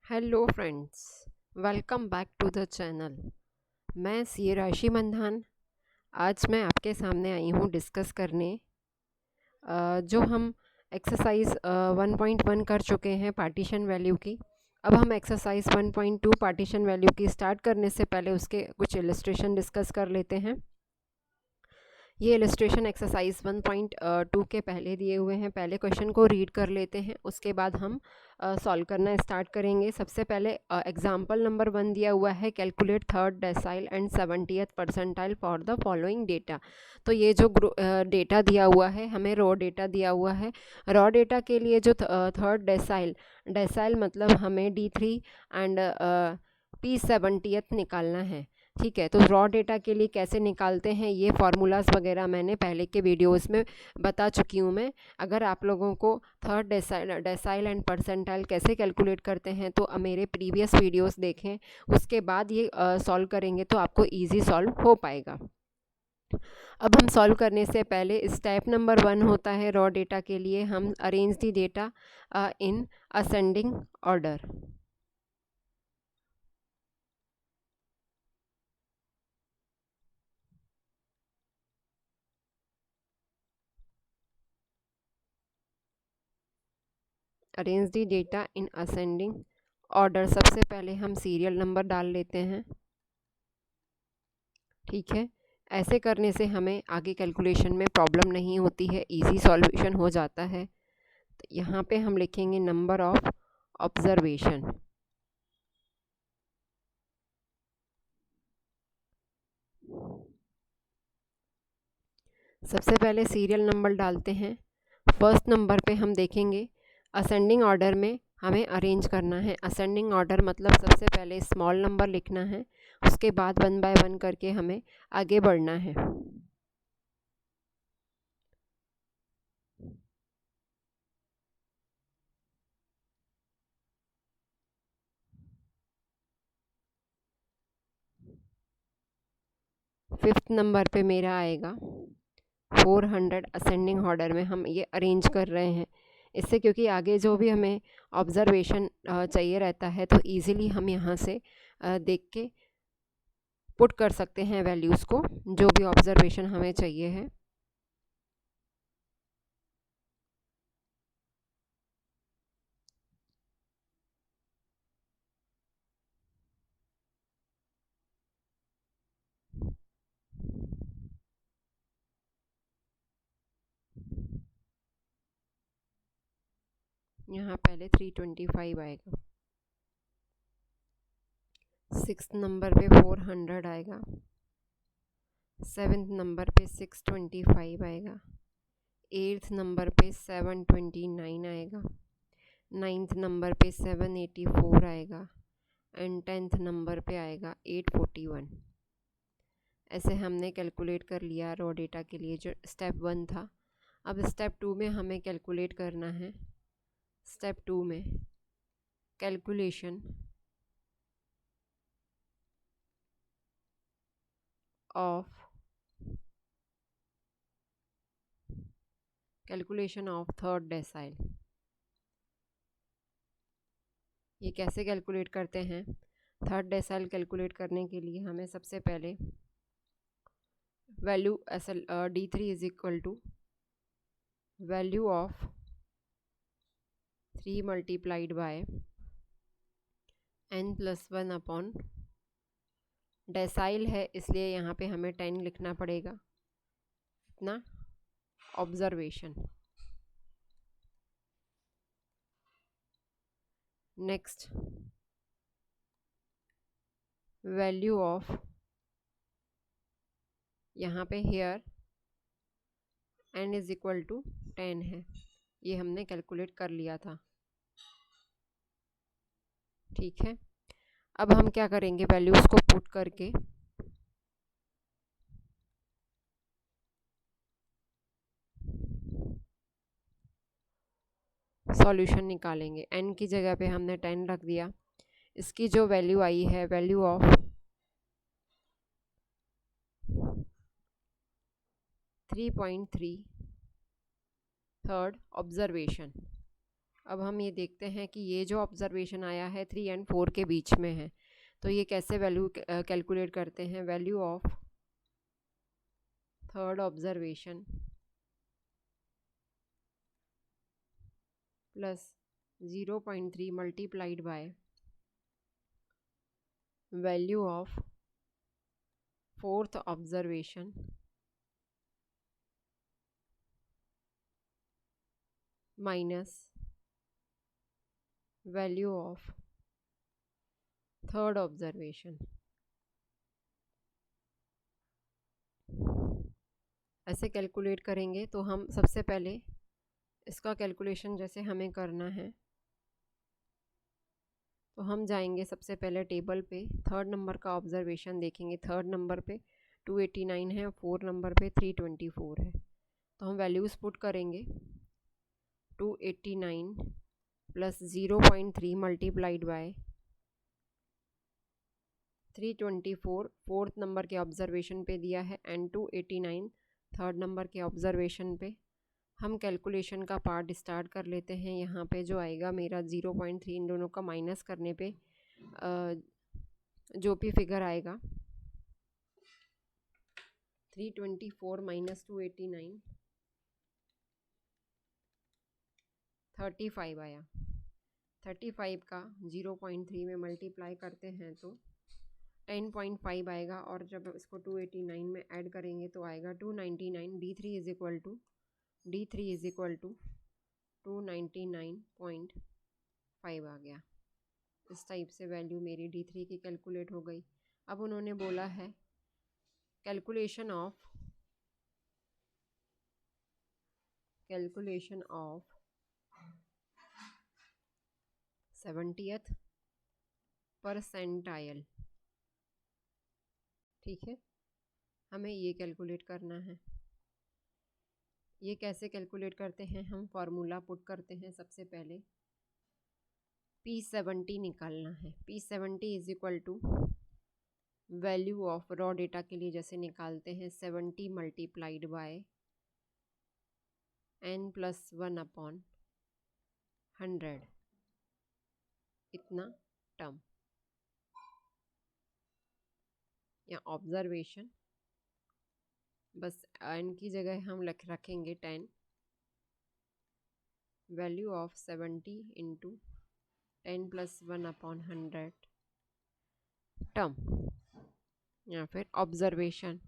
Hello friends, welcome back to the channel. मैं C राशि मंधान। आज मैं आपके सामने आई हूँ डिस्कस करने जो हम एक्सरसाइज 1.1 कर चुके हैं पार्टीशन वैल्यू की। अब हम एक्सरसाइज 1.2 पार्टीशन वैल्यू की स्टार्ट करने से पहले उसके कुछ इलस्ट्रेशन डिस्कस कर लेते हैं। ये इलस्ट्रेशन एक्सरसाइज 1.2 के पहले दिए हुए हैं। पहले क्वेश्चन को रीड कर लेते हैं, उसके बाद हम सॉल्व करना स्टार्ट करेंगे। सबसे पहले एग्जाम्पल नंबर 1 दिया हुआ है, calculate third decyl and 70th percentile for the following data. तो ये जो डेटा दिया हुआ है, हमें रॉ डेटा दिया हुआ है। रॉ डेटा के लिए जो थर्ड डेसाइल मतलब हमें D3 एंड P70th निकालना है। ठीक है, तो रॉ डेटा के लिए कैसे निकालते हैं ये फार्मूलाज वगैरह मैंने पहले के वीडियोस में बता चुकी हूँ मैं। अगर आप लोगों को थर्ड डेसाइल एंड परसेंटाइल कैसे कैलकुलेट करते हैं तो मेरे प्रीवियस वीडियोस देखें, उसके बाद ये सॉल्व करेंगे तो आपको इजी सॉल्व हो पाएगा। अब हम सॉल्व करने से पहले स्टेप नंबर 1 होता है रॉ डेटा के लिए, हम arrange the data in ascending order. Arrange the data in ascending order. सबसे पहले हम सीरियल नंबर डाल लेते हैं। ठीक है, ऐसे करने से हमें आगे कैलकुलेशन में प्रॉब्लम नहीं होती है, इजी सॉल्यूशन हो जाता है। तो यहाँ पे हम लिखेंगे नंबर ऑफ ऑब्जर्वेशन। सबसे पहले सीरियल नंबर डालते हैं। फर्स्ट नंबर पे हम देखेंगे असेंडिंग ऑर्डर में हमें अरेंज करना है। असेंडिंग ऑर्डर मतलब सबसे पहले स्मॉल नंबर लिखना है, उसके बाद 1 बाय 1 करके हमें आगे बढ़ना है। फिफ्थ नंबर पे मेरा आएगा 400। असेंडिंग ऑर्डर में हम ये अरेंज कर रहे हैं इससे, क्योंकि आगे जो भी हमें ऑब्जर्वेशन चाहिए रहता है तो इजीली हम यहाँ से देख के पुट कर सकते हैं वैल्यूज़ को, जो भी ऑब्जर्वेशन हमें चाहिए है। यहाँ पहले 325 आएगा, सिक्स नंबर पे 400 आएगा, सेवन्थ नंबर पे 625 आएगा, एट्थ नंबर पे 729 आएगा, नाइन्थ नंबर पे 784 आएगा एंड टेंथ नंबर पे आएगा 841। ऐसे हमने कैलकुलेट कर लिया रॉ डेटा के लिए, जो स्टेप 1 था। अब स्टेप 2 में हमें कैलकुलेट करना है। स्टेप 2 में कैलकुलेशन ऑफ थर्ड डेसाइल। ये कैसे कैलकुलेट करते हैं? थर्ड डेसाइल कैलकुलेट करने के लिए हमें सबसे पहले value D3 is equal to value of 3 multiplied by n+1 upon decile है इसलिए यहाँ पे हमें 10 लिखना पड़ेगा, इतना ऑब्जर्वेशन। नेक्स्ट वैल्यू ऑफ, यहाँ पे here n is equal to 10 है, ये हमने कैलकुलेट कर लिया था। ठीक है, अब हम क्या करेंगे, वैल्यूज़ को पुट करके सॉल्यूशन निकालेंगे। n की जगह पे हमने 10 रख दिया। इसकी जो वैल्यू आई है, वैल्यू ऑफ 3.3 थर्ड ऑब्जर्वेशन, अब हम ये देखते हैं कि ये जो ऑब्जर्वेशन आया है 3 और 4 के बीच में है, तो ये कैसे वैल्यू कैलकुलेट करते हैं। Value of third observation plus 0.3 multiplied by value of fourth observation minus value of third observation. ऐसे कैलकुलेट करेंगे तो हम सबसे पहले इसका कैलकुलेशन जैसे हमें करना है, तो हम जाएंगे सबसे पहले टेबल पे, थर्ड नंबर का ऑब्जर्वेशन देखेंगे। थर्ड नंबर पे 289 है, 4 नंबर पे 324 है। तो हम वैल्यूज़ पुट करेंगे। 289 plus 0.3 multiplied by 324 fourth number के ऑब्जर्वेशन पे दिया है, एंड 289 थर्ड नंबर के ऑब्जर्वेशन पे। हम कैलकुलेशन का पार्ट स्टार्ट कर लेते हैं। यहाँ पे जो आएगा मेरा 0.3 इन दोनों का माइनस करने पे जो भी फिगर आएगा 324 माइनस 289 35 आया। 35 का 0.3 में मल्टीप्लाई करते हैं तो 10.5 आएगा, और जब इसको 289 में ऐड करेंगे तो आएगा 299। D3 is equal to D3 299.5 आ गया। इस टाइप से वैल्यू मेरी D3 की कैलकुलेट हो गई। अब उन्होंने बोला है कैलकुलेशन ऑफ 70th परसेंटाइल। ठीक है, हमें ये कैलकुलेट करना है। ये कैसे कैलकुलेट करते हैं, हम फार्मूला पुट करते हैं। सबसे पहले P70 निकालना है। P70 is equal to value of raw data के लिए जैसे निकालते हैं 70 मल्टीप्लाइड बाय n+1/100, इतना टर्म या ऑब्जर्वेशन। बस n की जगह हम रखेंगे 10। वैल्यू ऑफ 70 इंटू 10+1/100 टर्म, या फिर ऑब्जर्वेशन